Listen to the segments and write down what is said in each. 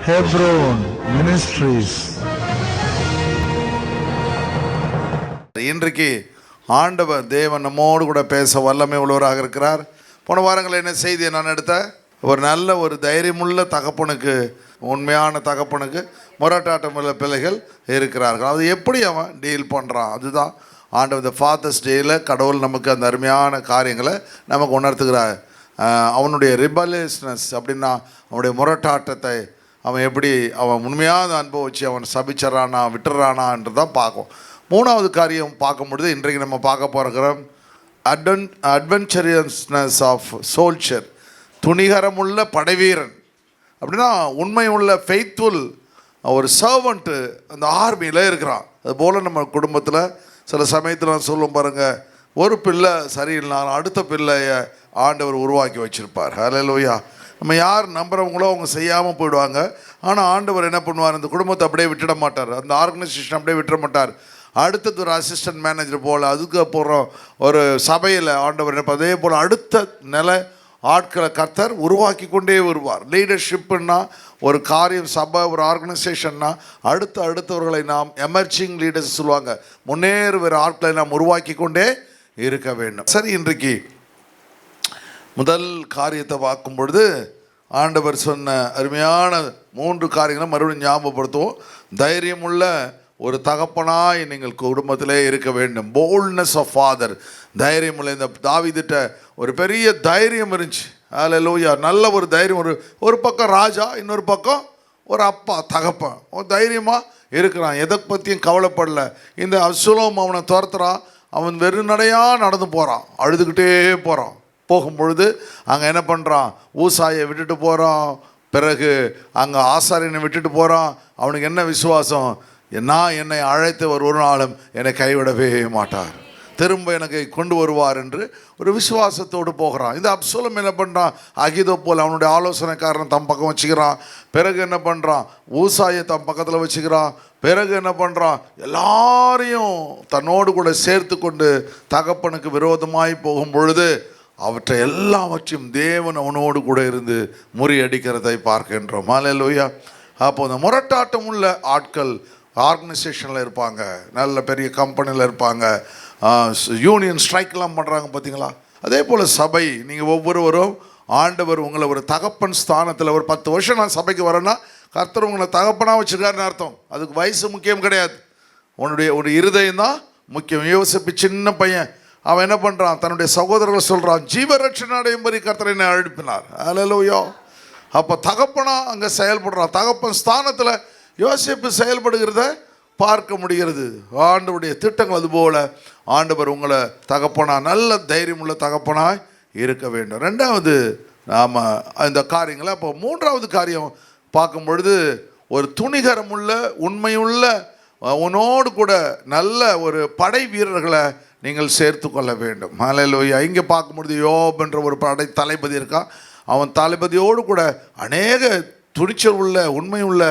Hebron Ministries. இன்றைக்கு ஆண்டவர் தேவன் நம்மோடு கூட பேச வல்லமை உள்ளவராக இருக்கிறார். போன வாரங்களில் என்ன செய்தியை நான் எடுத்தேன்? ஒரு நல்ல ஒரு தைரியமுள்ள தகப்பனுக்கு, உண்மையான தகப்பனுக்கு முரட்டாட்டமுள்ள பிள்ளைகள் இருக்கிறார்கள். அது எப்படி அவன் டீல் பண்ணுறான், அதுதான் ஆண்டவர். இந்த ஃபாதர்ஸ் டேயில் கடவுள் நமக்கு அந்த அருமையான காரியங்களை நமக்கு உணர்த்துகிறார். அவனுடைய ரிபலியஸ்னஸ் அப்படின்னா அவனுடைய முரட்டாட்டத்தை அவன் எப்படி அவன் உண்மையாக அனுபவிச்சு அவன் சபிச்சறானா விட்டுறானான்றதான் பார்க்கும். மூணாவது காரியம் பார்க்கும்பொழுது இன்றைக்கு நம்ம பார்க்க போகிறோம் அட்வென்ச்சரியஸ்னஸ் ஆஃப் சோல்ஜர், துணிகரமுள்ள படைவீரன். அப்படின்னா உண்மை உள்ள ஃபெய்த்ஃபுல் ஒரு சர்வன்ட்டு அந்த ஆர்மியில் இருக்கிறான். அதுபோல் நம்ம குடும்பத்தில் சில சமயத்தில் நான் சொல்லும் பாருங்கள், ஒரு பிள்ளை சரியில்லைனாலும் அடுத்த பிள்ளையை ஆண்டவர் உருவாக்கி வச்சுருப்பார். ஹல்லேலூயா. நம்ம யார் நம்புகிறவங்களோ அவங்க செய்யாமல் போயிடுவாங்க. ஆனால் ஆண்டவர் என்ன பண்ணுவார், அந்த குடும்பத்தை அப்படியே விட்டுட மாட்டார், அந்த ஆர்கனைசேஷன் அப்படியே விட்டுட மாட்டார். அடுத்தது ஒரு அசிஸ்டன்ட் மேனேஜர் போல், அதுக்கப்புறம் ஒரு சபையில் ஆண்டவர் என்ன, அதே போல் அடுத்த நிலை ஆட்களை கர்த்தர் உருவாக்கி கொண்டே வருவார். லீடர்ஷிப்புன்னா ஒரு காரியம், சபை, ஒரு ஆர்கனைசேஷன்னா அடுத்தவர்களை நாம் எமர்ஜிங் லீடர்ஸ் சொல்லுவாங்க, முன்னேறுகிற ஆட்களை நாம் உருவாக்கி கொண்டே இருக்க வேண்டும். சரி, இன்றைக்கு முதல் காரியத்தை பார்க்கும் பொழுது ஆண்டவர் சொன்ன அருமையான 3 காரியங்களை மறுபடியும் ஞாபகப்படுத்துவோம். தைரியமுள்ள ஒரு தகப்பனாய் நீங்கள் குடும்பத்திலே இருக்க வேண்டும். போல்ட்னஸ் ஆஃப் ஃபாதர், தைரியமுள்ள. இந்த தாவீதுட்ட ஒரு பெரிய தைரியம் இருந்துச்சு. ஹல்லேலூயா. நல்ல ஒரு தைரியம். ஒரு பக்கம் ராஜா, இன்னொரு பக்கம் ஒரு அப்பா, தகப்பன். ஒரு தைரியமாக இருக்கிறான், எதை பற்றியும் கவலைப்படல. இந்த அப்சலோம் அவனை துரத்துறான், அவன் வெறுநடையாக நடந்து போகிறான், அழுதுகிட்டே போகிறான். போகும்பொழுது அங்கே என்ன பண்ணுறான், ஊசாயை விட்டுட்டு போகிறான். பிறகு அங்கே ஆசாரியனை விட்டுட்டு போகிறான். அவனுக்கு என்ன விசுவாசம், என்னை அழைத்தவர் ஒரு நாளும் என்னை கைவிடவே மாட்டார், திரும்ப எனக்கு கொண்டு வருவார் என்று ஒரு விசுவாசத்தோடு போகிறான். இந்த அப்சலோம் என்ன பண்ணுறான், அகிதோப்போல் அவனுடைய ஆலோசனைக்காரன் தம் பக்கம் வச்சுக்கிறான். பிறகு என்ன பண்ணுறான், ஊசாயை தம் பக்கத்தில் வச்சுக்கிறான். பிறகு என்ன பண்ணுறான், எல்லாரையும் தன்னோடு கூட சேர்த்து கொண்டு தகப்பனுக்கு விரோதமாய் போகும் பொழுது அவற்றை எல்லாவற்றையும் தேவன் அவனோடு கூட இருந்து முறியடிக்கிறதை பார்க்கின்றோம். ஹல்லேலூயா. அப்போ அந்த முரட்டாட்டம் உள்ள ஆட்கள் ஆர்கனைசேஷனில் இருப்பாங்க, நல்ல பெரிய கம்பெனியில் இருப்பாங்க, யூனியன் ஸ்ட்ரைக்லாம் பண்ணுறாங்க பார்த்தீங்களா. அதே போல் சபை, நீங்கள் ஒவ்வொருவரும் ஆண்டவர் உங்களை ஒரு தகப்பன் ஸ்தானத்தில், ஒரு 10 வருஷம் நான் சபைக்கு வரேன்னா கர்த்தர் உங்களை தகப்பனாக வச்சுருக்காருன்னு அர்த்தம். அதுக்கு வயசு முக்கியம் கிடையாது, உன்னுடைய ஒரு இருதயம் தான் முக்கியம். யோசிப்பு சின்ன பையன், அவன் என்ன பண்ணுறான், தன்னுடைய சகோதரர்கள் சொல்கிறான், ஜீவரட்சணை அடையும்படி கர்த்தர் என்னை அழைப்பினார். ஹல்லேலூயா. அப்போ தகப்பனா அங்கே செயல்படுறான். தகப்பன் ஸ்தானத்தில் யோசிப்பு செயல்படுகிறத பார்க்க முடிகிறது. ஆண்டவருடைய திட்டங்கள். அதுபோல் ஆண்டவர் உங்களை தகப்பனா, நல்ல தைரியமுள்ள தகப்பனாய் இருக்க வேண்டும். 2வது நாம் இந்த காரியங்களை. அப்போ 3வது காரியம் பார்க்கும் பொழுது ஒரு துணிகரமுள்ள உண்மையுள்ள உன்னோடு கூட நல்ல ஒரு படை வீரர்களை நீங்கள் சேர்த்து கொள்ள வேண்டும். ஹல்லேலூயா. இங்கே பார்க்கும்பொழுது யோப் என்ற ஒரு படை தளபதி இருக்கான். அவன் தளபதியோடு கூட அநேக துணிச்சல் உள்ள உண்மையுள்ள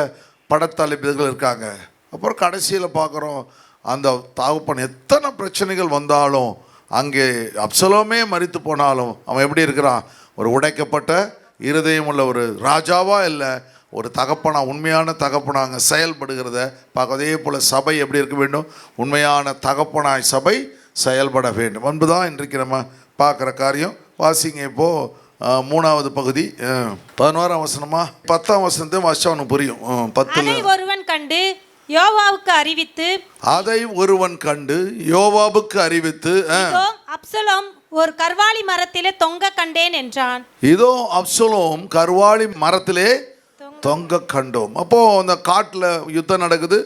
படத்தளபதிகள் இருக்காங்க. அப்புறம் கடைசியில் பார்க்குறோம், அந்த தகப்பன் எத்தனை பிரச்சனைகள் வந்தாலும், அங்கே அப்சலோமே மரித்து போனாலும் அவன் எப்படி இருக்கிறான், ஒரு உடைக்கப்பட்ட இருதயம் உள்ள ஒரு ராஜாவாக இல்லை, ஒரு தகப்பனா, உண்மையான தகப்பனாக செயல்படுகிறத பார்க்க. அதே போல் சபை எப்படி இருக்க வேண்டும், உண்மையான தகப்பனாய் சபை செயல்பட வேண்டும் என்பதுதான் இன்றைக்கு நம்ம பார்க்குற காரியம். வாசிங்க இப்போது 3வது பகுதி 11ஆம் வசனமா 10ஆம் வசனத்தை வாசிச்சா அவனுக்கு புரியும். 10 ஒருவன் கண்டு யோவாவுக்கு அறிவித்து, அதை ஒருவன் கண்டு யோவாவுக்கு அறிவித்து, அப்சலோம் ஒரு கர்வாலி மரத்திலே தொங்க கண்டேன் என்றான். இதோ அப்சலோம் கர்வாலி மரத்திலே தொங்க கண்டோம். அப்போது அந்த காட்டில் யுத்தம் நடக்குது.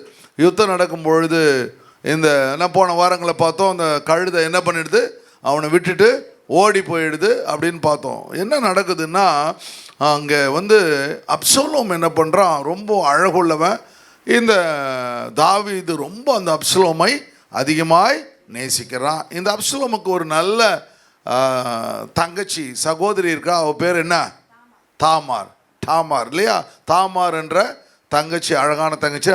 யுத்தம் நடக்கும் பொழுது இந்த என்ன, போன வாரங்களை பார்த்தோம், அந்த கழுதை என்ன பண்ணிடுது, அவனை விட்டுட்டு ஓடி போயிடுது அப்படின்னு பார்த்தோம். என்ன நடக்குதுன்னா, அங்கே அப்சலோம் என்ன பண்ணுறான், ரொம்ப அழகுள்ளவன். இந்த தாவீது ரொம்ப அந்த அப்சலோமை அதிகமாய் நேசிக்கிறான். இந்த அப்சலோமுக்கு ஒரு நல்ல தங்கச்சி சகோதரி இருக்கா. அவள் பேர் என்ன, தாமார் இல்லையா. தாமார் என்ற தங்கச்சி, அழகான தங்கச்சி.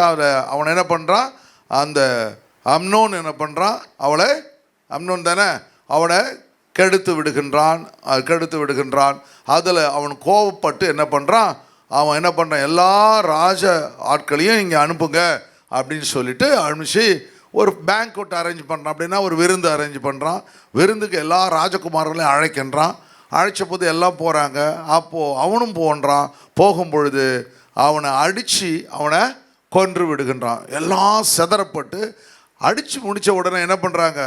அவனை என்ன பண்ணுறான், அந்த அம்னோன் என்ன பண்ணுறான், அம்னோன் தானே, அவனை கெடுத்து விடுகின்றான். அதில் அவன் கோபப்பட்டு என்ன பண்ணுறான், அவன் என்ன பண்ணுறான், எல்லா ராஜ ஆட்களையும் இங்கே அனுப்புங்க அப்படின்னு சொல்லிட்டு அனுப்பிச்சு ஒரு பேங்க்வெட் அரேஞ்ச் பண்ணுறான். அப்படின்னா ஒரு விருந்து அரேஞ்ச் பண்ணுறான். விருந்துக்கு எல்லா ராஜகுமார்களையும் அழைக்கின்றான். அழைச்ச போது எல்லாம் போகிறாங்க. அப்போது அவனும் போன்றான். போகும் பொழுது அவனை அடித்து அவனை கொன்று விடுகின்றான். எல்லாம் செதறப்பட்டு அடித்து முடித்த உடனே என்ன பண்ணுறாங்க,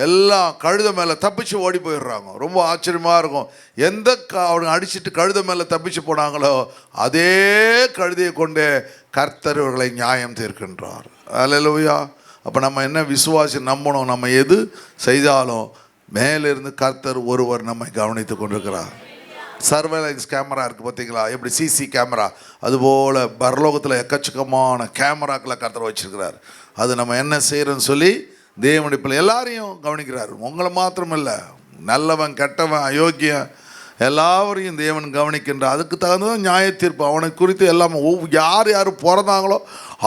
எல்லாம் கழுத மேலே தப்பிச்சு ஓடி போயிடுறாங்க. ரொம்ப ஆச்சரியமாக இருக்கும். எந்த அவனை அடிச்சுட்டு கழுத மேலே தப்பிச்சு போனாங்களோ அதே கழுதையை கொண்டு கர்த்தர் இவர்களை நியாயம் தீர்க்கின்றார். அல்லேலூயா. அப்போ நம்ம என்ன விசுவாசி நம்பணும், நம்ம எது செய்தாலும் மேலிருந்து கர்த்தர் ஒருவர் நம்மை கவனித்து கொண்டிருக்கிறார். சர்வேலன்ஸ் கேமரா இருக்குது பார்த்தீங்களா, எப்படி சிசி கேமரா, அதுபோல் பரலோகத்தில் எக்கச்சக்கமான கேமராக்களை கர்த்தர் வச்சுருக்கிறார். அது நம்ம என்ன செய்கிறோன்னு சொல்லி தேவனுடைய பிள்ளை எல்லாரையும் கவனிக்கிறார். உங்களை மாத்திரம் இல்லை, நல்லவன் கெட்டவன் அயோக்கியன் எல்லாரையும் தேவன் கவனிக்கின்றார். அதுக்கு தகுந்ததான் நியாய தீர்ப்பு. அவனை குறித்து எல்லாமே யார் யார் பிறந்தாங்களோ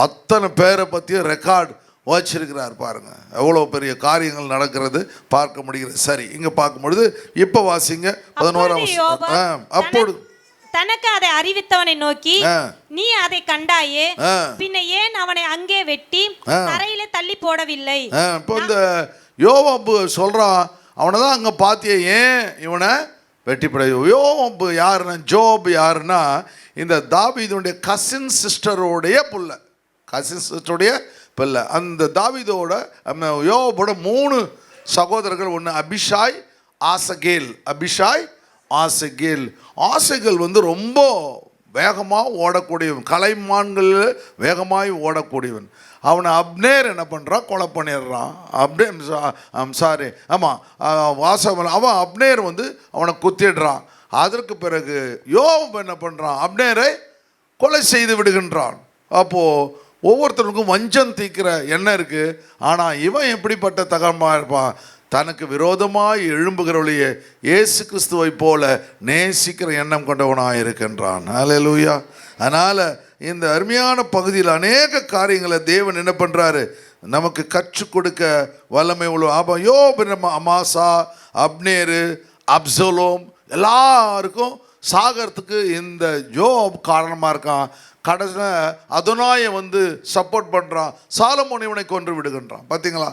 அத்தனை பேரை பற்றியும் ரெக்கார்டு வச்சிருக்கிறார். பாருங்கள் எவ்வளோ பெரிய காரியங்கள் நடக்கிறது பார்க்க முடிகிறது. சரி, இங்கே பார்க்கும்பொழுது இப்போ வாசிங்க 11. அப்பொழுது தனக்கு அதை அறிவித்தவனை நோக்கி, நீ அதை கண்டாயே, பின்ன ஏன் அவனை அங்கே வெட்டி தரையில தள்ளி போடவில்லை? இப்போ இந்த யோவாபு சொல்றான், அவனை தான் அங்கே பார்த்தியே, ஏன் இவனை வெட்டிப்பட? யோவாபு யாருன்னா, ஜோப் யாருன்னா இந்த தாவீதுடைய கசின் சிஸ்டருடைய புள்ள, கசின் சிஸ்டருடைய பிள்ளை. அந்த தாவீதோட யோவாபோட 3 சகோதரர்கள். ஒன்று அபிஷாய், ஆசகேல். அபிஷாய், ஆசகேல். ஆசகேல் வந்து ரொம்ப வேகமாக ஓடக்கூடியவன், கலைமான்களில் வேகமாய் ஓடக்கூடியவன். அவனை அப்னேர் என்ன பண்ணுறான், கொலை பண்ணிடுறான். சாரி ஆமாம் அவன் அப்னேர் வந்து அவனை குத்திடுறான். அதற்கு பிறகு யோவாப் என்ன பண்ணுறான், அப்னேரை கொலை செய்து விடுகின்றான். அப்போது ஒவ்வொருத்தருக்கும் வஞ்சம் தீக்கிற எண்ணம் இருக்குது. ஆனால் இவன் எப்படிப்பட்ட தகவமாக இருப்பான், தனக்கு விரோதமாய் எழும்புகிறவளையே இயேசு கிறிஸ்துவை போல நேசிக்கிற எண்ணம் கொண்டவனாக இருக்கின்றான். அல்லேலூயா. அதனால் இந்த அருமையான பகுதியில் அநேக காரியங்களை தேவன் என்ன பண்ணுறாரு, நமக்கு கற்றுக் கொடுக்க வல்லமை உள்ள யோபு, அமாசா, அப்னேரு, அப்சலோம் எல்லாருக்கும் சாகறதுக்கு இந்த யோப் காரணமாக இருக்கான். கடைசியில் அதோனாயை வந்து சப்போர்ட் பண்ணுறான். சாலமோன் இவனை கொன்று விடுகின்றான். பார்த்தீங்களா,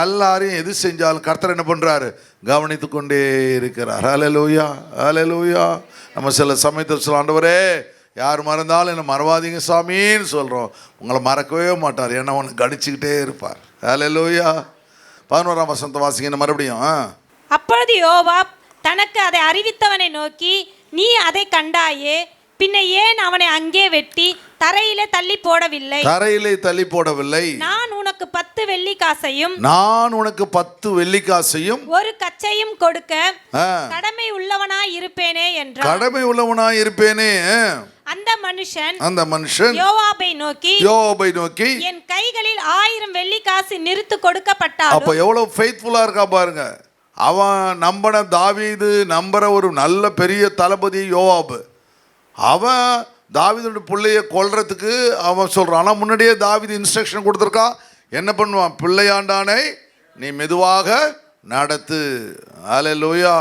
எல்லாரையும் எது செஞ்சாலும் கர்த்தர் என்ன பண்ணுறாரு, கவனித்து கொண்டே இருக்கிறார். அல்லேலூயா, அல்லேலூயா. நம்ம சில சமயத்தில் சொல்ல, ஆண்டவரே யார் மறந்தாலும் என்ன மறவாதீங்க சாமின்னு சொல்கிறோம். உங்களை மறக்கவே மாட்டார், ஏன்னா அவனை கணிச்சுக்கிட்டே இருப்பார். அல்லேலூயா. 11ஆம் வசனத்தை வாசிங்க மறுபடியும். அப்பொழுது யோவாப் தனக்கு அதை அறிவித்தவனை நோக்கி, நீ அதை கண்டாயே, பின்ன ஏன் அவனை அங்கே வெட்டி தரையிலே தள்ளி போடவில்லை? தரையிலே தள்ளி போடவில்லை. நான் உனக்கு 10 வெள்ளிக்காசையும், நான் உனக்கு 10 வெள்ளிக்காசையும் ஒரு கச்சையும் கொடுக்க கடமை உள்ளவனாய் இருப்பேனே என்றார். கடமை உள்ளவனாய் இருப்பேனே. அந்த மனுஷன் யோவாபை நோக்கி, என் கைகளில் 1000 வெள்ளிக்காசு நிறுத்து கொடுக்கப்பட்டால். அப்ப எவ்வளவு ஃபெய்த்ஃபுல்லா இருக்கா பாருங்க. அவன் நம்பன தாவீது நம்புற ஒரு நல்ல பெரிய தளபதி யோவாபு. அவன் தாவீதுடைய பிள்ளையை கொல்றதுக்கு அவன் சொல்கிறான். ஆனால் முன்னாடியே தாவீது இன்ஸ்ட்ரக்ஷன் கொடுத்துருக்கான். என்ன பண்ணுவான், பிள்ளையாண்டானை நீ மெதுவாக நடத்து. அல்லேலூயா.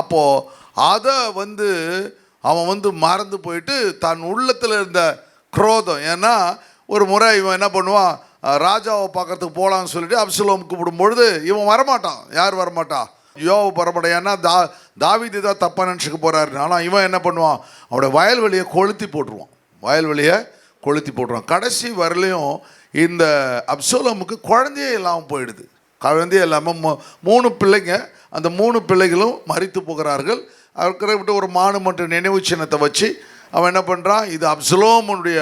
அப்போது அதை வந்து அவன் வந்து மறந்து போயிட்டு தன் உள்ளத்தில் இருந்த குரோதம். ஏன்னா ஒரு முறை இவன் என்ன பண்ணுவான், ராஜாவை பார்க்கறதுக்கு போகலான்னு சொல்லிட்டு அப்சலோம் கூப்பிடும்பொழுது இவன் வரமாட்டான். யார் வரமாட்டான், யோவாப் வரமாட்டான். ஏன்னா தாவீது தான் தப்பாக நினச்சிக்க போகிறாரு. ஆனால் இவன் என்ன பண்ணுவான், அவனோட வயல்வெளியை கொளுத்தி போட்டுருவான். கடைசி வரலையும் இந்த அப்சலோமுக்கு குழந்தையே இல்லாமல் போயிடுது. குழந்தையே இல்லாமல் 3 பிள்ளைங்க, அந்த 3 பிள்ளைகளும் மரித்து போகிறார்கள். அவருக்கு விட்டு ஒரு மானுமெண்ட் நினைவு சின்னத்தை வச்சு அவன் என்ன பண்ணுறான், இது அப்சலோமுடைய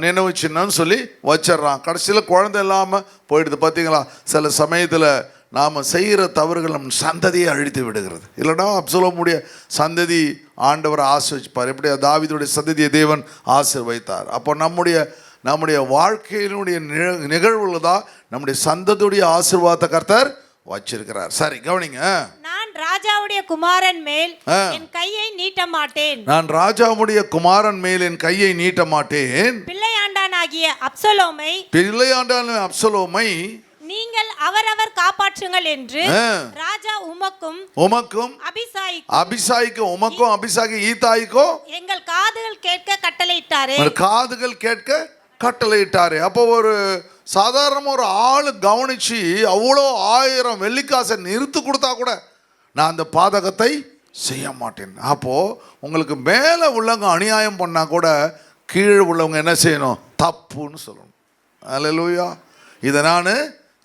நினைவு சின்னம்னு சொல்லி வச்சிட்றான். கடைசியில் குழந்தை இல்லாமல் போயிடுது. பார்த்தீங்களா, சில சமயத்தில் நாம் செய்கிற தவறுகள் நம் சந்ததியை அழித்து விடுகிறது. இல்லைனா அப்சலோமுடைய சந்ததி ஆண்டவர் ஆசீர்வதிப்பார். எப்படி தாவீதுடைய சந்ததியை தேவன் ஆசீர்வதித்தார். அப்போ நம்முடைய வாழ்க்கையினுடைய நிகழ்வுகள் தான் நம்முடைய சந்ததியுடைய ஆசீர்வாதத்தை கர்த்தர் வச்சிருக்கிறார். சரி கவனிங்க. நான் ராஜாவுடைய குமாரன் மேல் என் கையை நீட்ட மாட்டேன். பிள்ளையாண்டானாகிய அப்சலோமை நீங்கள் அவரவர் காப்பாற்றுங்கள் என்று ராஜா உமக்கும் அபிசாய்க்கும் உமக்கும் அபிசாய்க்கு ஈத்தாய்க்கும் எங்கள் காதுகள் கேட்க கட்டளையிட்டாரே. காதுகள் கேட்க கட்டளையிட்டாரே. அப்போ ஒரு சாதாரண ஒரு ஆளு கவனிச்சு அவ்வளோ 1000 வெள்ளிக்காசை நிறுத்து கொடுத்தா கூட நான் அந்த பாதகத்தை செய்ய மாட்டேன். அப்போ உங்களுக்கு மேலே உள்ளவங்க அநியாயம் பண்ணா கூட கீழே உள்ளவங்க என்ன செய்யணும்? தப்புன்னு சொல்லணும். அல்லேலூயா. இதை நான்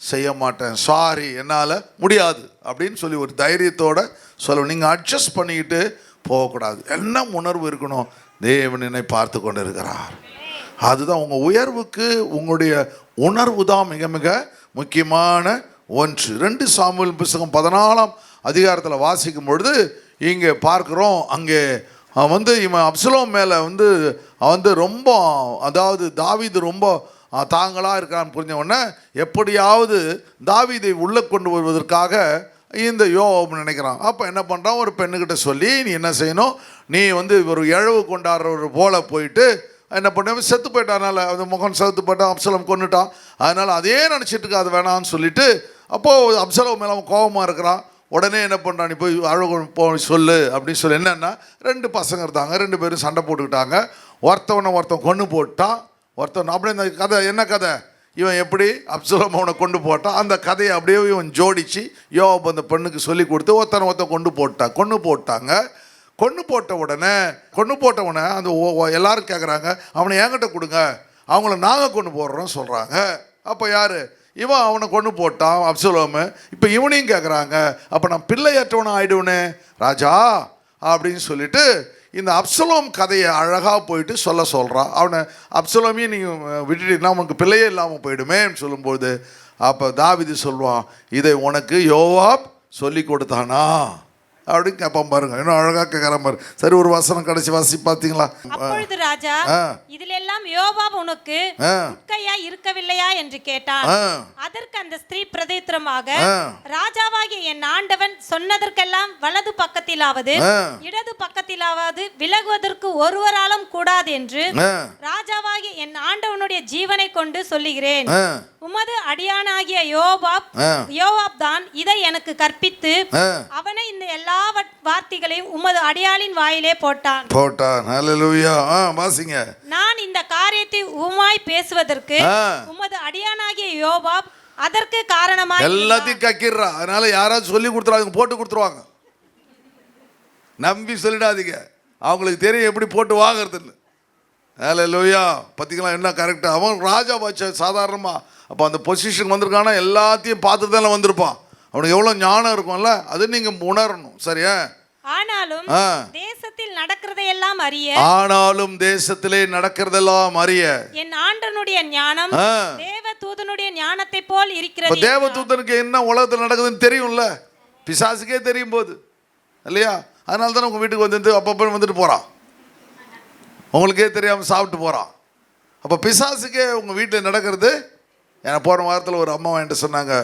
செய்ய மாட்டேன், சாரி, என்னால் முடியாது அப்படின்னு சொல்லி ஒரு தைரியத்தோட சொல்லணும். நீங்கள் அட்ஜஸ்ட் பண்ணிக்கிட்டு போகக்கூடாது. என்ன உணர்வு இருக்கணும்? தேவன் என்னை பார்த்து கொண்டு இருக்கிறார். அதுதான் உங்கள் உயர்வுக்கு உங்களுடைய உணர்வு தான் மிக மிக முக்கியமான ஒன்று. 2 சாமுவேல் புத்தகம் 14ஆம் அதிகாரத்தில் வாசிக்கும் பொழுது இங்கே பார்க்குறோம், அங்கே இவன் அப்சலோம் மேலே ரொம்ப, அதாவது தாவீது ரொம்ப தாங்களாக இருக்கான்னு புரிஞ்ச உடனே எப்படியாவது தாவீதை உள்ளே கொண்டு வருவதற்காக இந்த யோவாப் நினைக்கிறான். அப்போ என்ன பண்ணுறான்? ஒரு பெண்ணுக்கிட்ட சொல்லி, நீ என்ன செய்யணும், நீ ஒரு இழவு கொண்டாடுறவர் போல போயிட்டு என்ன பண்ண, செத்து போயிட்டானால அந்த முகம் செத்து போயிட்டான், அப்சலோம் கொண்டுட்டான், அதனால் அதே நினச்சிட்டு இருக்க, அது வேணான்னு சொல்லிட்டு அப்போது அப்சலோம் மேலே அவன் கோபமாக இருக்கிறான். உடனே என்ன பண்ணுறான், நீ போய் அழகு போய் சொல்லு அப்படின்னு சொல்லி. என்னென்னா 2 பசங்க இருந்தாங்க, 2 பேரும் சண்டை போட்டுக்கிட்டாங்க. ஒருத்தன் கொண்டு போட்டான், ஒருத்தன் அப்படியே. இந்த கதை என்ன கதை? இவன் எப்படி அப்சலோம் அவனை கொண்டு போட்டான், அந்த கதையை அப்படியே இவன் ஜோடிச்சு யோவாப் அந்த பெண்ணுக்கு சொல்லி கொடுத்து ஒருத்தன் கொண்டு போட்டாங்க. கொண்டு போட்ட உடனே அந்த எல்லாரும் கேட்குறாங்க, அவனை என்கிட்ட கொடுங்க, அவங்கள நாங்கள் கொண்டு போடுறோம் சொல்கிறாங்க. அப்போ யார்? இவன் அவனை கொண்டு போட்டான் அப்சலோமு. இப்போ இவனையும் கேட்குறாங்க, அப்போ நான் பிள்ளையற்றவனாக ஆயிடுவனே ராஜா அப்படின்னு சொல்லிட்டு இந்த அப்சலோம் கதையை அழகாக போயிட்டு சொல்கிறான். அவனை அப்சலோமையும் நீங்கள் விட்டுட்டீங்கன்னா உனக்கு பிள்ளையே இல்லாமல் போயிடுமேன்னு சொல்லும்போது அப்போ தாவீது சொல்லுவான், இதை உனக்கு யோவாப் சொல்லி கொடுத்தானா அப்படின்னு கேட்பான். பாருங்க, இன்னும் அழகா கேட்கற மாதிரி. சரி, ஒரு வசனம் கடைசி வாசி பார்த்தீங்களா? அப்பொழுது ராஜா, இதில் எல்லாம் யோவாப் உனக்கு உட்கையா இருக்கவில்லையா என்று கேட்டான். அதற்கு அந்த ஸ்திரீ பிரதித்திரமாக, ராஜாவாகிய என் ஆண்டவன் சொன்னதற்கெல்லாம் வலது பக்கத்திலாவது இடது பக்கத்திலாவது விலகுவதற்கு ஒருவராலும் கூடாது என்று ராஜாவாகிய என் ஆண்டவனுடைய ஜீவனை கொண்டு சொல்லுகிறேன். உமது அடியானாகிய யோவாப் தான் இதை எனக்கு கற்பித்து அவனை இந்த எல்லா வார்த்தைகளையும் உமது அடியாளின் வாயிலே போட்டான். ஹல்லேலூயா. வாசிங்க. நான் இந்த காரியத்தை உமாய் பேசுவதற்கு உமது அடியானாகிய யோவாப் அதற்கு காரணமாய் எல்லாத்தையும் கக்கிடுறா. அதனால யாராவது சொல்லி கொடுத்துறாங்க, போட்டு கொடுத்துருவாங்க. நம்பி சொல்லிடாதீங்க, அவங்களுக்கு தெரியும் எப்படி போட்டு வாங்குறதுன்னு. ஹல்லேலூயா. பார்த்தீங்களா என்ன கரெக்டாக? அவன் ராஜா பாச்ச சாதாரணமாக அப்போ அந்த பொசிஷன் வந்திருக்கானா எல்லாத்தையும் பார்த்துட்டு தானே வந்திருப்பான். அவனுக்கு எவ்வளோ ஞானம் இருக்கும்ல, அது நீங்கள் உணரணும். சரியா? ஆனாலும் தேசத்தில் நடக்கிறதெல்லாம் அறிய என் ஆண்டவனுடைய ஞானம் தேவதூதனுடைய ஞானத்தை போல் இருக்கிறது. தேவதூதனுக்கு என்ன உலகத்தில் நடக்குதுன்னு தெரியும்ல, பிசாசுக்கே தெரியும் போது இல்லையா? அதனால தானே உங்கள் வீட்டுக்கு அப்பப்போ வந்துட்டு போகிறான், உங்களுக்கே தெரியாமல் சாப்பிட்டு போகிறான். அப்போ பிசாசுக்கே உங்கள் வீட்டில் நடக்கிறது. ஏன்னா போன வாரத்தில் ஒரு அம்மா என்கிட்ட சொன்னாங்க,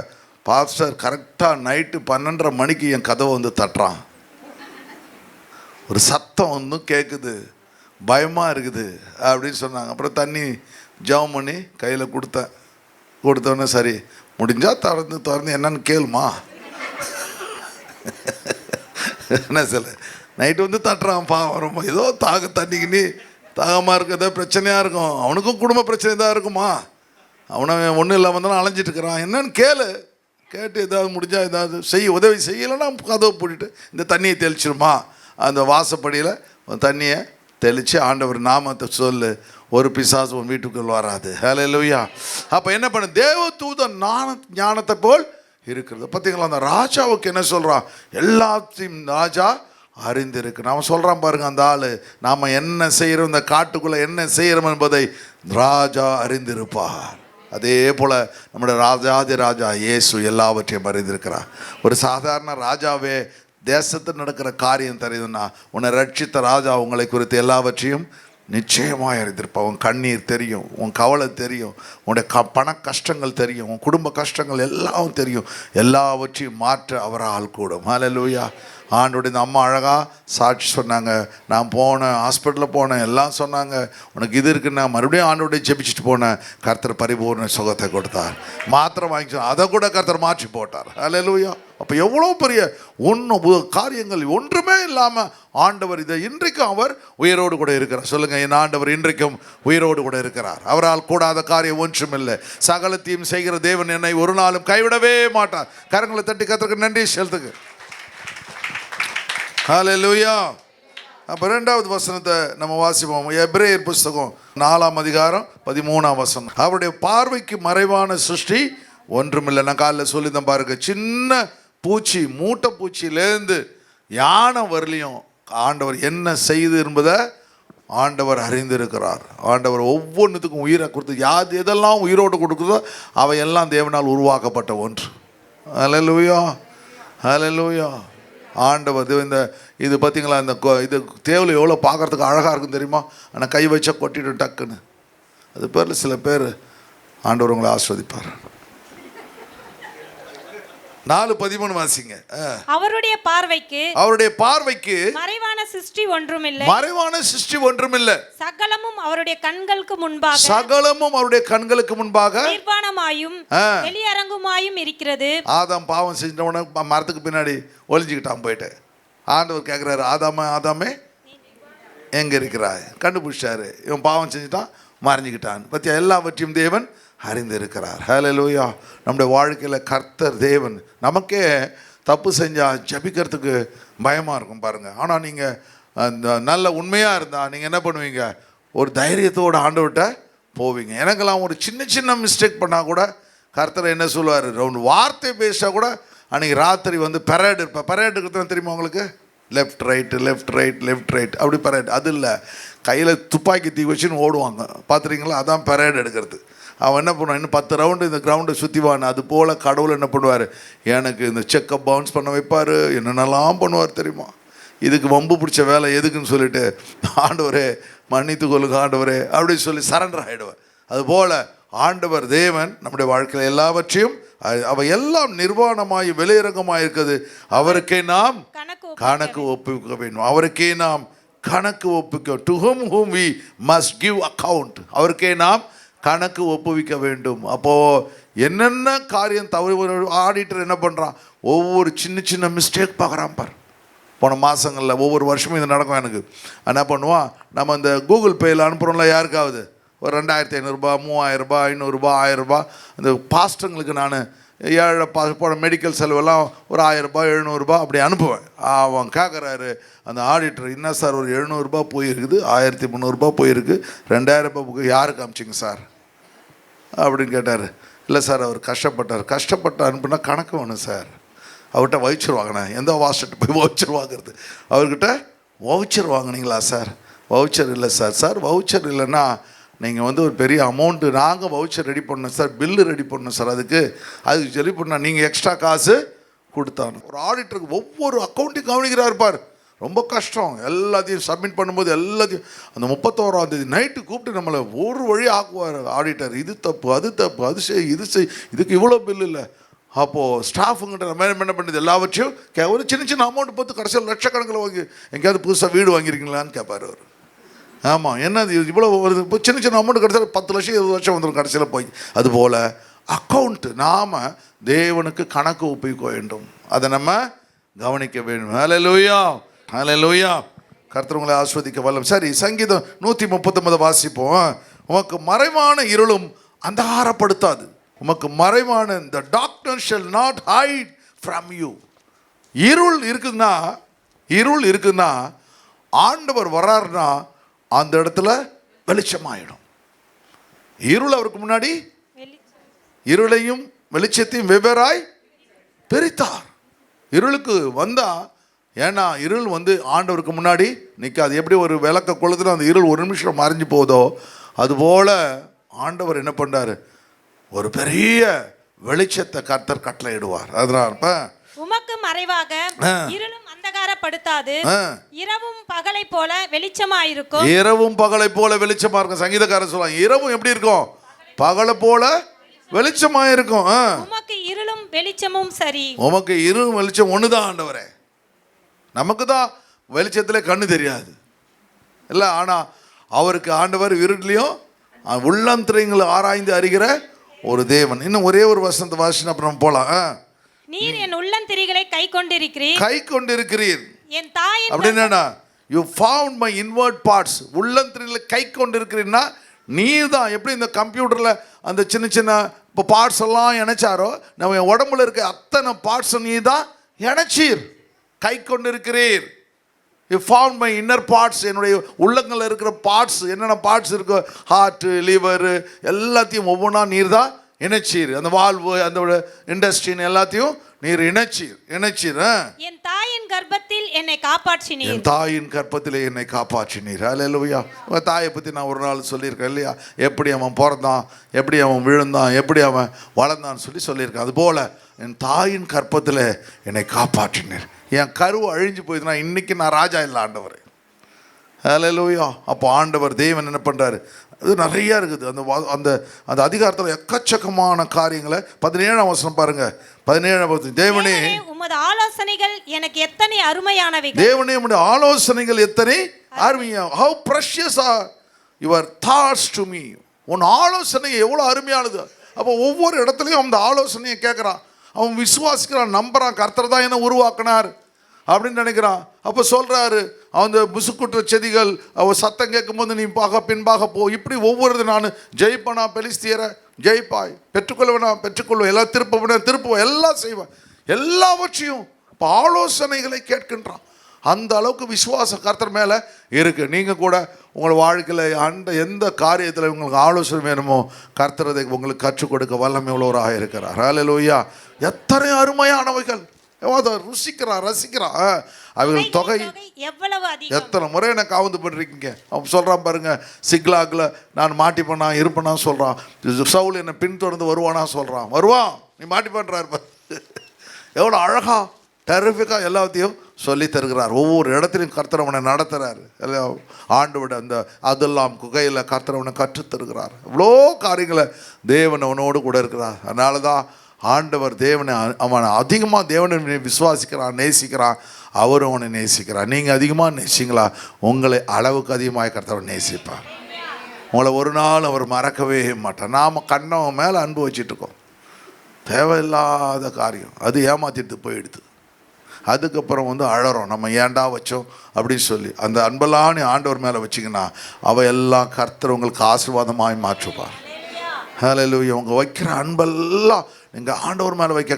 பாஸ்டர் கரெக்டாக நைட்டு 12:30 மணிக்கு என் கதவை தட்டுறான், ஒரு சத்தம் கேட்குது, பயமாக இருக்குது அப்படின்னு சொன்னாங்க. அப்புறம் தண்ணி ஜெபம் பண்ணி கையில் கொடுத்தோன்னே சரி முடிஞ்சால் திறந்து என்னன்னு கேளுமா என்ன சொல்ல. நைட்டு தட்டுறான் பாவம், ஏதோ தண்ணிக்கு தாகமாக இருக்க, ஏதோ பிரச்சனையாக இருக்கும், அவனுக்கும் குடும்ப பிரச்சனை தான் இருக்குமா, அவனை ஒன்றும் இல்லாமல் தானே அலைஞ்சிட்டு இருக்கிறான், என்னன்னு கேட்டு ஏதாவது முடிஞ்சால் ஏதாவது உதவி செய்யலைன்னா கதவை போட்டுட்டு இந்த தண்ணியை தெளிச்சிருமா, அந்த வாசப்படியில் தண்ணியை தெளித்து ஆண்டவர் நாமத்தை சொல்லு, ஒரு பிசாசு உன் வீட்டுக்குள் வராது. ஹல்லேலூயா. அப்போ என்ன பண்ண, தேவதூதன் ஞானத்தை போல் இருக்கிறது. பார்த்தீங்களா? அந்த ராஜாவுக்கு என்ன சொல்கிறான், எல்லாத்தையும் ராஜா அறிந்திருக்கு. நாம் சொல்கிறான் பாருங்க, அந்த ஆள் நாம் என்ன செய்கிறோம், இந்த காட்டுக்குள்ளே என்ன செய்கிறோம் என்பதை ராஜா அறிந்திருப்பார். அதே போல் நம்முடைய ராஜாதி ராஜா இயேசு எல்லாவற்றையும் அறிந்திருக்கிறார். ஒரு சாதாரண ராஜாவே தேசத்தில் நடக்கிற காரியம் தெரியுதுன்னா, உன்னை ரட்சித்த ராஜா உங்களை குறித்து எல்லாவற்றையும் நிச்சயமாக அறிந்திருப்பார். உன் கண்ணீர் தெரியும், உன் கவலை தெரியும், உன்னுடைய பண கஷ்டங்கள் தெரியும், உன் குடும்ப கஷ்டங்கள் எல்லாம் தெரியும். எல்லாவற்றையும் மாற்ற அவரால் கூடும். ஹல்லேலூயா. ஆண்டோடைய இந்த அம்மா அழகாக சாட்சி சொன்னாங்க. நான் போனேன், ஹாஸ்பிட்டலில் போனேன், எல்லாம் சொன்னாங்க, உனக்கு இது இருக்குன்னா மறுபடியும் ஆண்டோடைய ஜெபிச்சுட்டு போனேன். கர்த்தர் பரிபூர்ண சுகத்தை கொடுத்தார். மாத்திரை வாங்கி அதை கூட கர்த்தர் மாற்றி போட்டார். அல்லேலூயா. அப்போ எவ்வளோ பெரிய காரியங்கள் ஒன்றுமே இல்லாமல் ஆண்டவர் இதை இன்றைக்கும் அவர் உயிரோடு கூட இருக்கிறார். சொல்லுங்கள், என் ஆண்டவர் இன்றைக்கும் உயிரோடு கூட இருக்கிறார். அவரால் கூடாத காரியம் ஒன்றும் இல்லை. சகலத்தையும் செய்கிற தேவன் என்னை ஒரு நாளும் கைவிடவே மாட்டார். கரங்களை தட்டி கர்த்தருக்கு நன்றி செலுத்துங்க. ஹல்லேலூயா. அப்போ 2வது வசனத்தை நம்ம வாசிப்போம். எபிரேயர் புஸ்தகம் 4ஆம் அதிகாரம் 13ஆம் வசனம். அவருடைய பார்வைக்கு மறைவான சிருஷ்டி ஒன்றுமில்லை. நான் காலையில் சொல்லிதான் பாருங்க, சின்ன பூச்சி, மூட்டை பூச்சியிலேருந்து யானை வரலையும் ஆண்டவர் என்ன செய்து என்பதை ஆண்டவர் அறிந்திருக்கிறார். ஆண்டவர் ஒவ்வொன்றுத்துக்கும் உயிரை கொடுத்து எதெல்லாம் உயிரோடு கொடுக்குதோ அவையெல்லாம் தேவனால் உருவாக்கப்பட்ட ஒன்று. ஹல்லேலூயா, ஹல்லேலூயா. ஆண்டவர் இந்த இது பார்த்தீங்களா, இந்த இது தேவலை எவ்வளோ பார்க்குறதுக்கு அழகாக இருக்கும் தெரியுமா? ஆனால் கை வச்சா கொட்டிட்டு டக்குன்னு. அது பேரில் சில பேர் ஆண்டவர் உங்களை ஆஸ்வதிப்பார். 4:13 வாசிங்க. அவருடைய பார்வைக்கு மறைவான சிருஷ்டி ஒன்றுமில்லை. சகலமும் அவருடைய கண்களுக்கு முன்பாக நிர்வாணமாயும் வெளியரங்குமாயும் இருக்கிறது. ஆதாம் பாவம் செஞ்சவன மரத்துக்கு பின்னாடி ஒளிஞ்சுக்கிட்டான் போயிட்டு. ஆண்டவர் கேட்குறாரு, ஆதாமே எங்க இருக்கிறாய்? கண்டுபிடிச்சாரு, இவன் பாவம் செஞ்சுட்டான், மறைஞ்சிக்கிட்டான். பத்தியா, எல்லாவற்றையும் தேவன் அறிந்திருக்கிறார். ஹல்லேலூயா. நம்முடைய வாழ்க்கையில் கர்த்தர் தேவன். நமக்கே தப்பு செஞ்சால் ஜபிக்கிறதுக்கு பயமாக இருக்கும் பாருங்கள். ஆனால் நீங்கள் நல்ல உண்மையாக இருந்தால் நீங்கள் என்ன பண்ணுவீங்க? ஒரு தைரியத்தோடு ஆண்டவர்கிட்ட போவீங்க. எனக்கெல்லாம் ஒரு சின்ன மிஸ்டேக் பண்ணால் கூட கர்த்தர் என்ன சொல்லுவார், ஒரு வார்த்தை பேசினா கூட அன்றைக்கி ராத்திரி வந்து பெரேடு இருப்பேன். பெரேடு இருக்கிறது தெரியுமா உங்களுக்கு? லெஃப்ட் ரைட் அப்படி பெரேடு. அது இல்லை, கையில் துப்பாக்கி தீ வச்சுன்னு ஓடுவாங்க, பார்த்துறீங்களா? அதான் பெரேடு எடுக்கிறது. அவன் என்ன பண்ணுவான், இன்னும் 10 ரவுண்டு இந்த கிரவுண்டை சுற்றிவான். அது போல் கடவுள் என்ன பண்ணுவார், எனக்கு இந்த செக்கப் பவுன்ஸ் பண்ண வைப்பார், என்னென்னலாம் பண்ணுவார் தெரியுமா? இதுக்கு வம்பு பிடிச்ச வேலை எதுக்குன்னு சொல்லிட்டு, ஆண்டவரே மன்னித்து கொள்ளுங்க ஆண்டவரே அப்படின்னு சொல்லி சரண்டர் ஆகிடுவேன். அதுபோல் ஆண்டவர் தேவன் நம்முடைய வாழ்க்கையில் எல்லாவற்றையும் அவை எல்லாம் நிர்வாணமாய் வெளியரங்கமாக இருக்குது. அவருக்கே நாம் கணக்கு ஒப்புவிக்க வேண்டும். அவருக்கே நாம் கணக்கு ஒப்புவிக்க. To whom we must give account. அவருக்கே நாம் கணக்கு ஒப்புவிக்க வேண்டும். அப்போது என்னென்ன காரியம் தவறு, ஆடிட்டர் என்ன பண்ணுறான், ஒவ்வொரு சின்ன மிஸ்டேக் பார்க்குறான் பார். போன மாதங்களில் ஒவ்வொரு வருஷமும் இது நடக்கும். எனக்கு என்ன பண்ணுவான், நம்ம இந்த கூகுள் பேயில் அனுப்புகிறோம்ல யாருக்காவது, ஒரு 2500 ரூபாய், 3000 ரூபாய், 500 ரூபாய், 1000 ரூபாய். இந்த பாஸ்டங்களுக்கு நான் ஏழை போன மெடிக்கல் செலவெல்லாம் ஒரு 1000 ரூபாய், 700 ரூபாய் அப்படி அனுப்புவேன். அவன் கேட்குறாரு அந்த ஆடிட்டர், என்ன சார் ஒரு 700 ரூபாய் போயிருக்குது, 1300 ரூபாய் போயிருக்கு, 2000 ரூபாய் யாருக்கு அனுப்பிச்சிங்க சார் அப்படின்னு கேட்டார். இல்லை சார், அவர் கஷ்டப்பட்டு அனுப்புனா கணக்கு வேணும் சார். அவர்கிட்ட வவுச்சர் வாங்கினேன். எந்த வாஸ்டர்கிட்ட போய் வவுச்சர் வாங்குறது? அவர்கிட்ட வவுச்சர் வாங்கினீங்களா சார்? வவுச்சர் இல்லை சார் வவுச்சர் இல்லைன்னா நீங்கள் வந்து ஒரு பெரிய அமௌண்ட்டு நாங்கள் வவுச்சர் ரெடி பண்ணோம் சார், பில்லு ரெடி பண்ணோம் சார், அதுக்கு ரெடி பண்ணால் நீங்கள் எக்ஸ்ட்ரா காசு கொடுத்தாங்க. ஒரு ஆடிட்டருக்கு ஒவ்வொரு அக்கௌண்ட்டையும் கவனிக்கிறார் பார். ரொம்ப கஷ்டம். எல்லாத்தையும் சப்மிட் பண்ணும்போது எல்லாத்தையும் அந்த 31ஆம் தேதி நைட்டு கூப்பிட்டு நம்மளை ஒரு வழி ஆக்குவார் ஆடிட்டர். இது தப்பு, அது தப்பு, அது செய், இது செய், இதுக்கு இவ்வளோ பில் இல்லை. அப்போது ஸ்டாஃபுங்கிட்ட நம்ம என்ன பண்ணுறது, எல்லாவற்றையும் ஒரு சின்ன அமௌண்ட் பார்த்து கடைசியில் லட்சக்கணக்கில் வாங்கி எங்கேயாவது புதுசாக வீடு வாங்கியிருக்கீங்களான்னு கேட்பார் அவர். ஆமாம், என்னது இவ்வளோ வருது? இப்போ சின்ன அமௌண்ட் கடைசியில் 10 லட்சம் 20 லட்சம் வந்துடும் கடைசியில் போய். அதுபோல் அக்கௌண்ட்டு நாம் தேவனுக்கு கணக்கு ஒப்புவிக்க வேண்டும், அதை நம்ம கவனிக்க வேண்டும். ஹல்லேலூயா, ஹல்லேலூயா. கர்த்தர் உங்களை ஆஸ்வதிக்க வல்லம். சரி, சங்கீதம் 139 வாசிப்போம். உமக்கு மறைவான இருளும் அந்தகாரப்படுத்தாது. உமக்கு மறைவான the darkness shall not hide from you. இருள் இருக்குதுன்னா ஆண்டவர் வர்றாருன்னா அந்த இடத்துல வெளிச்சமாயிடும். இருள் அவருக்கு முன்னாடி இருளையும் வெளிச்சத்தையும் வெவ்வேறாய் பிரித்தார். இருளுக்கு வந்தா, ஏன்னா இருள் வந்து ஆண்டவருக்கு முன்னாடி நிற்காது. எப்படி ஒரு விளக்க கொளுத்துல அந்த இருள் ஒரு நிமிஷம் மறைஞ்சு போதோ அதுபோல் ஆண்டவர் என்ன பண்ணுறாரு, ஒரு பெரிய வெளிச்சத்தை கர்த்தர் கட்டளையிடுவார். அதனால உமக்கு மறைவாக இருளும் அந்தகாரப்படுத்தாது, இரவும் பகலை போல வெளிச்சமாயிருக்கும். இரவும் பகலை போல வெளிச்சமா இருக்கும். சங்கீதக்காரர் சொல்லுவாங்க, இரவும் எப்படி இருக்கும்? பகலை போல வெளிச்சமாயிருக்கும். உமக்கு இருளும் வெளிச்சமும் சரி. உமக்கு இருளும் வெளிச்சம் ஒண்ணுதான் ஆண்டவரே. நமக்கு தான் வெளிச்சத்தில் கண்ணு தெரியாது இல்லை, ஆனால் அவருக்கு ஆண்டவர் இருட்லையும் உள்ளந்திரைங்களை ஆராய்ந்து அறிகிற ஒரு தேவன். இன்னும் ஒரே ஒரு வசனத்தை வாசிச்சு அப்புறம் போலாம். நீர் என் உள்ளந்திரிகளை கை கொண்டிருக்கிறீர், கை கொண்டிருக்கிறீர் என் தாயின் அப்படின்னா you found my inward parts. உள்ளந்திரிகளை கை கொண்டிருக்கிறீன்னா நீ தான் எப்படி இந்த கம்ப்யூட்டரில் அந்த சின்ன சின்ன இப்போ பார்ட்ஸ் எல்லாம் இணைச்சாரோ, நம்ம உடம்புல இருக்க அத்தனை பார்ட்ஸ் நீ தான் இணைச்சீர். கை கொண்டிருக்கிறீர். You found my inner parts. என்னுடைய உள்ளங்களில் இருக்கிற பார்ட்ஸ், என்னென்ன பார்ட்ஸ் இருக்கோ, ஹார்ட்டு, லிவரு எல்லாத்தையும் ஒவ்வொன்றா நீர் தான் இணைச்சீர். அந்த வால்வு, அந்த இண்டஸ்ட்ரின்னு எல்லாத்தையும் நீர் இணைச்சீர். என் தாயின் கர்ப்பத்தில் என்னை காப்பாற்றினீர். என் தாயின் கர்ப்பத்தில் என்னை காப்பாற்றினீர். அல்லேலூயா. உங்கள் தாயை பற்றி நான் ஒரு நாள் சொல்லியிருக்கேன் இல்லையா, எப்படி அவன் பிறந்தான், எப்படி அவன் விழுந்தான், எப்படி அவன் வளர்ந்தான்னு சொல்லியிருக்கேன். அதுபோல் என் தாயின் கர்ப்பத்தில் என்னை காப்பாற்றினீர். என் கருவு அழிஞ்சு போயிதுன்னா இன்னைக்கு நான் ராஜா இல்லை ஆண்டவர். அல்லேலூயா. அப்போ ஆண்டவர் தேவன் என்ன பண்ணுறாரு, அது நிறையா இருக்குது. அந்த அந்த அதிகாரத்தில் எக்கச்சக்கமான காரியங்களை 17ஆம் வசனம் பாருங்க. 17ஆம் வசனம், தேவனே உமது ஆலோசனைகள் எனக்கு எத்தனை அருமையானவைகள். தேவனே உம்முடைய ஆலோசனைகள் எத்தனை அருமையா. how precious are your thoughts to me. உன் ஆலோசனை எவ்வளோ அருமையானது. அப்போ ஒவ்வொரு இடத்துலையும் அந்த ஆலோசனையை கேட்குறான். அவன் விசுவாசிக்கிறான், நம்புறான். கர்த்தர் தான் என்ன உருவாக்கினார் அப்படின்னு நினைக்கிறான். அப்போ சொல்கிறாரு, அந்த முசுக்குற்ற செடிகள் அவள் சத்தம் கேட்கும்போது நீ பின்பாக போ. இப்படி ஒவ்வொரு நான் ஜெயிப்பனா பெலிஸ்தியரை ஜெயிப்பாய், பெற்றுக்கொள்வனா பெற்றுக்கொள்வேன், எல்லாம் திருப்புவேன், எல்லாம் செய்வேன், எல்லாவற்றையும். இப்போ ஆலோசனைகளை கேட்கின்றான். அந்த அளவுக்கு விசுவாசம் கர்த்தர் மேலே இருக்குது. நீங்கள் கூட உங்கள் வாழ்க்கையில் எந்த காரியத்தில் உங்களுக்கு ஆலோசனை வேணுமோ கர்த்தர் அதை உங்களுக்கு கற்றுக் கொடுக்க வல்லமை உள்ளவராக இருக்கிறார். அல்லேலூயா. எத்தனை அருமையானவைகள், அதை ரசிக்கிறான். அவர்கள் தொகை எவ்வளவு அதிகம். எத்தனை முறை எனக்கு ஆவந்து பண்ணிருக்கீங்க. அவன் சொல்கிறான் பாருங்க, சிக்லாகில் நான் மாட்டிப்பண்ணா இருப்பேனா சொல்கிறான். சவுல் என்னை பின்தொடர்ந்து வருவானா சொல்கிறான். வருவான், நீ மாட்டி பண்ணுறாரு. எவ்வளோ அழகா டெரிஃபிக்காக எல்லாத்தையும் சொல்லி தருகிறார். ஒவ்வொரு இடத்துலையும் கர்த்தரவனை நடத்துகிறார். எல்லாம் ஆண்டோட அந்த அதெல்லாம் குகையில் கர்த்தரவனை கற்றுத்தருகிறார். இவ்வளோ காரியங்களை தேவன் அவனோடு கூட இருக்கிறார். அதனால தான் ஆண்டவர் தேவனை, அவனை அதிகமாக தேவனை விசுவாசிக்கிறான், நேசிக்கிறான். அவரும் அவனை நேசிக்கிறான். நீங்கள் அதிகமாக நேசிங்களா, உங்களை அளவுக்கு அதிகமாக கர்த்தர் நேசிப்பார். உங்களை ஒரு நாள் அவர் மறக்கவே மாட்டார். நாம் கண்ணவன் மேலே அன்பு வச்சிட்ருக்கோம், தேவையில்லாத காரியம் அது ஏமாற்றிட்டு போயிடுது. அதுக்கப்புறம் அழறோம், நம்ம ஏண்டா வச்சோம் அப்படின்னு சொல்லி. அந்த அன்பெல்லாம் நீ ஆண்டவர் மேலே வச்சிங்கன்னா அவ எல்லாம் கர்த்தர் உங்களுக்கு ஆசீர்வாதமாய் மாற்றுவார். ஹல்லேலூயா. உங்கள் வைக்கிற அன்பெல்லாம் நீங்கள் ஆண்டவர் மேலே வைக்க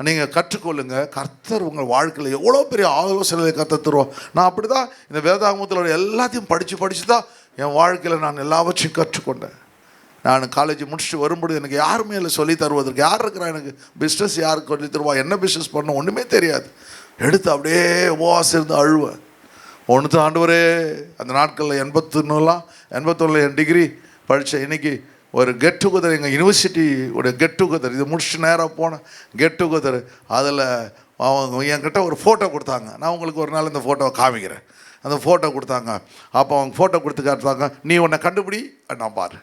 நீங்கள் கற்றுக்கொள்ளுங்க. கர்த்தர் உங்கள் வாழ்க்கையில் எவ்வளோ பெரிய ஆலோசனைகளை கர்த்தர் தருவோம். நான் அப்படி தான் இந்த வேதாகமத்தில் எல்லாத்தையும் படித்து தான் என் வாழ்க்கையில் நான் எல்லாவற்றையும் கற்றுக்கொண்டேன். நான் காலேஜ் முடிச்சுட்டு வரும்போது எனக்கு யாருமே இல்லை சொல்லி தருவதற்கு. யார் இருக்கிறா எனக்கு பிஸ்னஸ் யாருக்கு சொல்லி தருவா, என்ன பிஸ்னஸ் பண்ண ஒன்றுமே தெரியாது. எடுத்து அப்படியே உபவாசம் இருந்து அழுவேன். ஒன்று ஆண்டவரே. அந்த நாட்களில் 81 என் டிகிரி படித்தேன். இன்றைக்கி ஒரு கெட் டுகெதர், எங்கள் யூனிவர்சிட்டியோட கெட் டுகெதர், இது முடிச்சுட்டு நேராக போனேன் கெட் டுகெதர். அதில் அவங்க என்கிட்ட ஒரு ஃபோட்டோ கொடுத்தாங்க. நான் உங்களுக்கு ஒரு நாள் இந்த ஃபோட்டோவை காமிக்கிறேன். அந்த ஃபோட்டோ கொடுத்தாங்க. அப்போ அவங்க ஃபோட்டோ கொடுத்து காட்டுறாங்க, நீ உன்னை கண்டுபிடி நான் பாரு.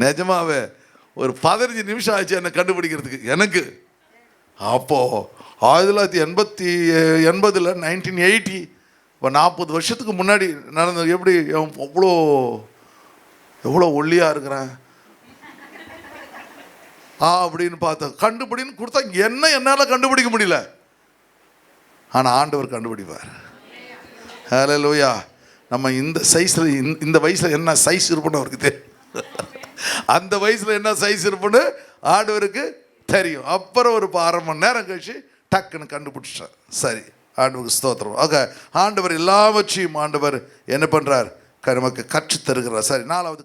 நிஜமாவே ஒரு 15 நிமிஷம் ஆச்சு என்னை கண்டுபிடிக்கிறதுக்கு எனக்கு. அப்போது 1980 1980 இப்போ 40 வருஷத்துக்கு முன்னாடி நடந்தது. எப்படி எவ்வளோ ஒல்லியாக இருக்கிறேன் அப்படின்னு பார்த்தேன். கண்டுபிடின்னு கொடுத்தா என்னால் கண்டுபிடிக்க முடியல, ஆனால் ஆண்டவர் கண்டுபிடிப்பார். ஹல்லேலூயா. நம்ம இந்த சைஸில் இந்த வயசில் என்ன சைஸ் இருப்புன்னு அவருக்கு தெரியும். அந்த வயசில் என்ன சைஸ் இருப்புன்னு ஆண்டவருக்கு தெரியும். அப்புறம் ஒரு 1/2 மணி நேரம் கழிச்சு டக்குன்னு கண்டுபிடிச்சிட்டேன். சரி, ஆண்டவருக்கு ஸ்தோத்திரம். ஓகே, ஆண்டவர் எல்லாவற்றையும் ஆண்டவர் என்ன பண்ணுறார், நமக்கு கற்றுத்தருகிறார். சரி, 4வது